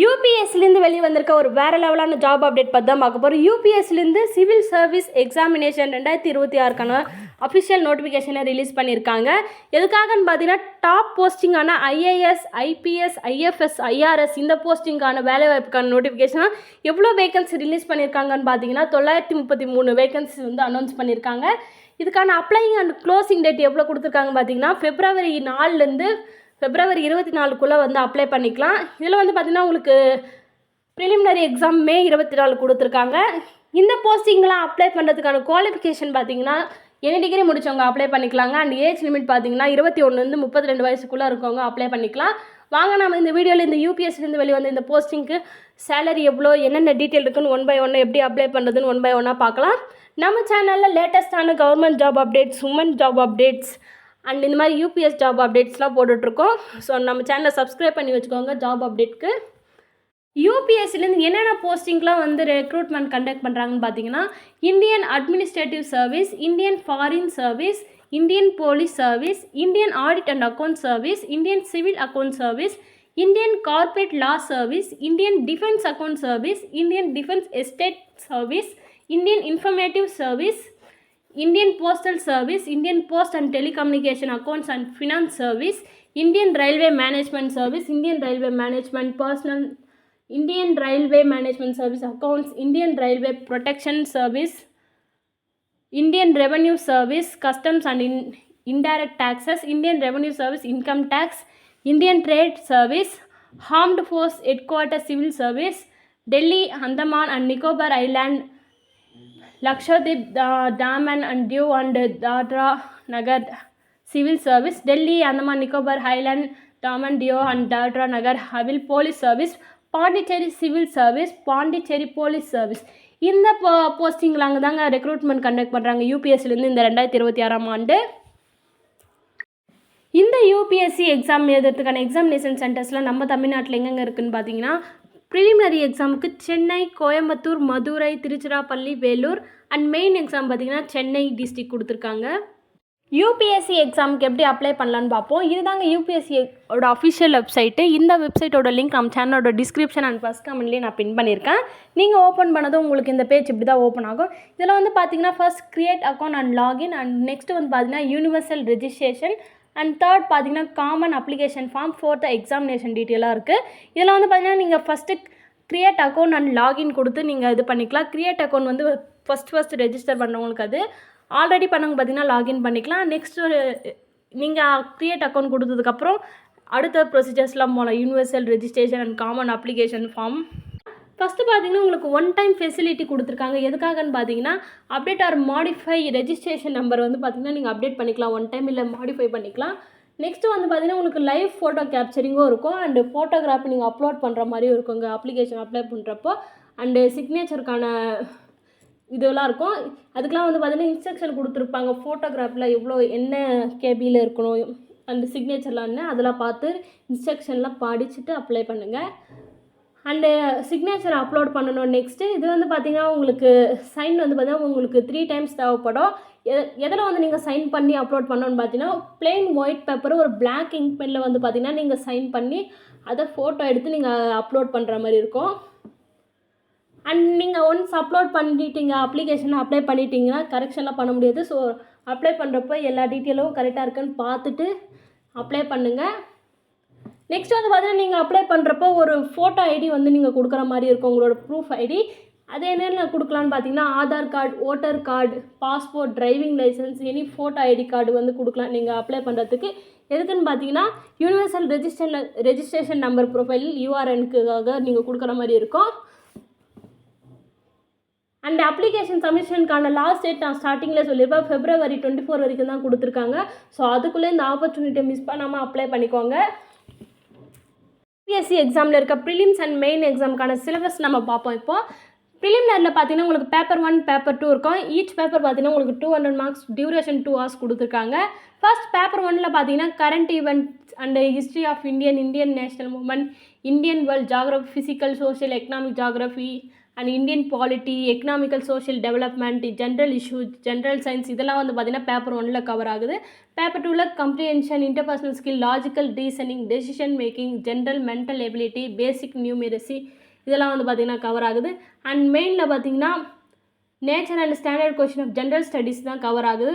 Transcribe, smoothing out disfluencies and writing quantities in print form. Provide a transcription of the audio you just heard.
யூபிஎஸ்சிலேருந்து வெளியே வந்திருக்க ஒரு வேறு லெவலான ஜாப் அப்டேட் பற்றி தான் பார்க்க போகிறோம். யூபிஎஸ்சிலேருந்து சிவில் சர்வீஸ் எக்ஸாமினேஷன் 2026க்கான அஃபிஷியல் நோட்டிஃபிகேஷனை ரிலீஸ் பண்ணியிருக்காங்க. எதுக்காகன்னு பார்த்தீங்கன்னா டாப் போஸ்டிங்கான ஐஏஎஸ், ஐபிஎஸ், ஐஎஃப்எஸ், ஐஆர்எஸ் இந்த போஸ்டிங்கான வேலைவாய்ப்புக்கான நோட்டிஃபிகேஷனாக எவ்வளோ வேகன்சி ரிலீஸ் பண்ணியிருக்காங்கன்னு பார்த்தீங்கன்னா 933 வேகன்சி வந்து அனௌன்ஸ் பண்ணியிருக்காங்க. இதுக்கான அப்ளைங் அண்ட் க்ளோசிங் டேட் எவ்வளோ கொடுத்துருக்காங்கன்னு பார்த்தீங்கன்னா February 4லேருந்து February 24க்குள்ளே வந்து அப்ளை பண்ணிக்கலாம். இதில் வந்து பார்த்திங்கன்னா உங்களுக்கு ப்ரிலிமினரி எக்ஸாம் May 24 கொடுத்துருக்காங்க. இந்த போஸ்டிங்லாம் அப்ளை பண்ணுறதுக்கான குவாலிஃபிகேஷன் பார்த்திங்கன்னா எனி டிகிரி முடித்தவங்க அப்ளை பண்ணிக்கலாங்க. அண்ட் ஏஜ் லிமிட் பார்த்திங்கன்னா 21 32 வயசுக்குள்ளே இருக்கவங்க அப்ளை பண்ணிக்கலாம். வாங்க நம்ம இந்த வீடியோவில் இந்த யூபிஎஸ்சிலேருந்து வெளியே வந்து இந்த போஸ்டிங்க்கு சேலரி எவ்வளோ, என்னென்ன டீட்டெயில் இருக்குன்னு 1 by 1 எப்படி அப்ளை பண்ணுறதுன்னு 1 by 1 பார்க்கலாம். நம்ம சேனலில் லேட்டஸ்ட்டான government job updates, woman job updates and இந்த மாதிரி யூபிஎஸ் ஜாப் அப்டேட்ஸ்லாம் போட்டுட்ருக்கோம். ஸோ நம்ம சேனலை சப்ஸ்கிரைப் பண்ணி வச்சுக்கோங்க ஜாப் அப்டேட்க்கு. யூபிஎஸ்சிலேருந்து என்னென்ன போஸ்டிங்லாம் வந்து ரெக்ரூட்மெண்ட் கண்டக்ட் பண்ணுறாங்கன்னு பார்த்தீங்கன்னா Indian administrative service, Indian foreign service, Indian police service, Indian audit and account service, Indian civil account service, Indian corporate law service, Indian defence account service, Indian defence estate service, Indian informative service, Indian Postal Service, Indian Post and Telecommunication Accounts and Finance Service, Indian Railway Management Service, Indian Railway Management Personal, Indian Railway Management Service Accounts, Indian Railway Protection Service, Indian Revenue Service, Customs and Indirect Taxes, Indian Revenue Service, Income Tax, Indian Trade Service, Armed Force Headquarters Civil Service, Delhi, Andaman and Nicobar Island, Lakshadweep, Daman and Diu and Dadra Nagar Civil Service, Delhi, Andaman Nicobar Island, Daman, Diu and Dadra Nagar Havil Police Service, Pondicherry Civil Service, Pondicherry Police Service. இந்த போஸ்டிங்கில் அங்கே தாங்க recruitment conduct பண்ணுறாங்க யூபிஎஸ்சிலேருந்து இந்த 2026ஆம் ஆண்டு. இந்த UPSC exam எழுதுறதுக்கான examination சென்டர்ஸ்லாம் நம்ம தமிழ்நாட்டில் எங்கெங்கே இருக்குதுன்னு பார்த்தீங்கன்னா ப்ரிலிமினரி எக்ஸாமுக்கு Chennai, Coimbatore, Madurai, Tiruchirappalli, Vellore and main exam பார்த்திங்கன்னா சென்னை டிஸ்ட்ரிக்ட் கொடுத்துருக்காங்க. யூபிஎஸ்சி எக்ஸாமுக்கு எப்படி அப்ளை பண்ணலான்னு பார்ப்போம். இதுதாங்க யூபிஎஸ்சியோட அஃபிஷியல் வெப்சைட்டு. இந்த வெப்சைட்டோட லிங்க் நம்ம சேனலோட டிஸ்கிரிப்ஷன் அண்ட் ஃபஸ்ட் கமெண்ட்லேயே நான் பின் பண்ணியிருக்கேன். நீங்கள் ஓப்பன் பண்ணதும் உங்களுக்கு இந்த பேஜ் இப்படி தான் ஓப்பன் ஆகும். இதில் வந்து பார்த்திங்கன்னா first create account and login and next வந்து பார்த்திங்கன்னா யூனிவர்சல் ரெஜிஸ்ட்ரேஷன் அண்ட் தேர்ட் பார்த்தீங்கன்னா common application form, fourth examination டீட்டெயிலாக இருக்குது. இதில் வந்து பார்த்தீங்கன்னா நீங்கள் first create account and login கொடுத்து நீங்கள் இது பண்ணிக்கலாம். க்ரியேட் அக்கௌண்ட் வந்து ஃபஸ்ட்டு ரெஜிஸ்டர் பண்ணுறவங்களுக்கு, அது ஆல்ரெடி பண்ணவங்க பார்த்தீங்கன்னா லாகின் பண்ணிக்கலாம். நெக்ஸ்ட்டு நீங்கள் க்ரியேட் அக்கௌண்ட் கொடுத்ததுக்கப்புறம் அடுத்த ப்ரொசீஜர்ஸ்லாம் போகலாம். Universal registration and common application form. First பார்த்தீங்கன்னா உங்களுக்கு 1 டைம் ஃபெசிலிட்டி கொடுத்துருக்காங்க. எதுக்காகன்னு பார்த்தீங்கன்னா update or modify registration number வந்து பார்த்தீங்கன்னா நீங்கள் அப்டேட் பண்ணிக்கலாம் 1 டைம், இல்லை மாடிஃபை பண்ணிக்கலாம். நெக்ஸ்ட்டு வந்து பார்த்தீங்கன்னா உங்களுக்கு லைவ் ஃபோட்டோ கேப்சரிங்கும் இருக்கும் அண்டு ஃபோட்டோகிராஃபி நீங்கள் அப்லோட் பண்ணுற மாதிரியும் இருக்குங்க அப்ளிகேஷன் அப்ளை பண்ணுறப்போ. அண்டு சிக்னேச்சருக்கான இதெல்லாம் இருக்கும். அதுக்கெலாம் வந்து பார்த்தீங்கன்னா இன்ஸ்ட்ரக்ஷன் கொடுத்துருப்பாங்க. ஃபோட்டோகிராஃபில் எவ்வளோ என்ன கேபியில் இருக்கணும் அண்டு சிக்னேச்சர்லாம் அதெல்லாம் பார்த்து இன்ஸ்ட்ரக்ஷன்லாம் படிச்சுட்டு அப்ளை பண்ணுங்கள். அண்டு சிக்னேச்சர் அப்லோட் பண்ணணும். நெக்ஸ்ட்டு இது வந்து பார்த்திங்கன்னா உங்களுக்கு சைன் வந்து பார்த்திங்கன்னா உங்களுக்கு 3 டைம்ஸ் தேவைப்படும். எதில் வந்து நீங்கள் சைன் பண்ணி அப்லோட் பண்ணணும்னு பார்த்தீங்கன்னா பிளெயின் ஒயிட் பேப்பர் ஒரு பிளாக் இங்க் பெனில் வந்து பார்த்திங்கன்னா நீங்கள் சைன் பண்ணி அதை ஃபோட்டோ எடுத்து நீங்கள் அப்லோட் பண்ணுற மாதிரி இருக்கும். அண்ட் நீங்கள் ஒன்ஸ் அப்லோட் பண்ணிட்டீங்க, அப்ளிகேஷனை அப்ளை பண்ணிட்டீங்கன்னா கரெக்ஷன்லாம் பண்ண முடியாது. ஸோ அப்ளை பண்ணுறப்போ எல்லா டீட்டெயிலும் கரெக்டாக இருக்குன்னு பார்த்துட்டு அப்ளை பண்ணுங்கள். நெக்ஸ்ட் வந்து பார்த்தீங்கன்னா நீங்கள் அப்ளை பண்ணுறப்போ ஒரு ஃபோட்டோ ஐடி வந்து நீங்கள் கொடுக்குற மாதிரி இருக்கும், உங்களோட ப்ரூஃப் ஐடி. அது என்னென்ன கொடுக்கலான்னு பார்த்தீங்கன்னா Aadhaar card, voter card, passport, driving license, any photo ID card வந்து கொடுக்கலாம் நீங்கள் அப்ளை பண்ணுறதுக்கு. எதுக்குன்னு பார்த்தீங்கன்னா யூனிவர்சல் ரெஜிஸ்ட்ரேஷன் நம்பர் ப்ரொஃபைல் யூஆர்எனுக்காக நீங்கள் கொடுக்குற மாதிரி இருக்கும். அண்ட் அப்ளிகேஷன் சப்மிஷனுக்கான லாஸ்ட் டேட் நான் ஸ்டார்டிங்கில் சொல்லியிருப்பேன் February 24 வரைக்கும் தான் கொடுத்துருக்காங்க. ஸோ அதுக்குள்ளே இந்த ஆப்பர்ச்சுனிட்டியை மிஸ் பண்ணாமல் அப்ளை பண்ணிக்கோங்க. யூபிஎஸ்சி எக்ஸாமில் இருக்க ப்ரிலிம்ஸ் அண்ட் மெயின் எக்ஸாமுக்கான சிலபஸ் நம்ம பார்ப்போம். இப்போது ப்ரிலிமினரியில் பார்த்தீங்கன்னா உங்களுக்கு பேப்பர் 1, பேப்பர் 2 இருக்கும். ஈச் பேப்பர் பார்த்தீங்கன்னா உங்களுக்கு 200 மார்க்ஸ், டியூரேஷன் 2 hours கொடுத்துருக்காங்க. ஃபர்ஸ்ட் பேப்பர் 1ல் பார்த்தீங்கன்னா current events and history of Indian national movement, Indian world geography, physical, social, economic geography and Indian polity, economical social development, general issues, general science இதெல்லாம் வந்து பார்த்திங்கன்னா paper 1ல் cover ஆகுது. Paper 2ல் comprehension, interpersonal skill, logical reasoning, decision making, general mental ability, basic numeracy இதெல்லாம் வந்து பார்த்திங்கன்னா cover ஆகுது. அண்ட் மெயினில் பார்த்திங்கன்னா nature and standard question of general studies தான் கவர் ஆகுது.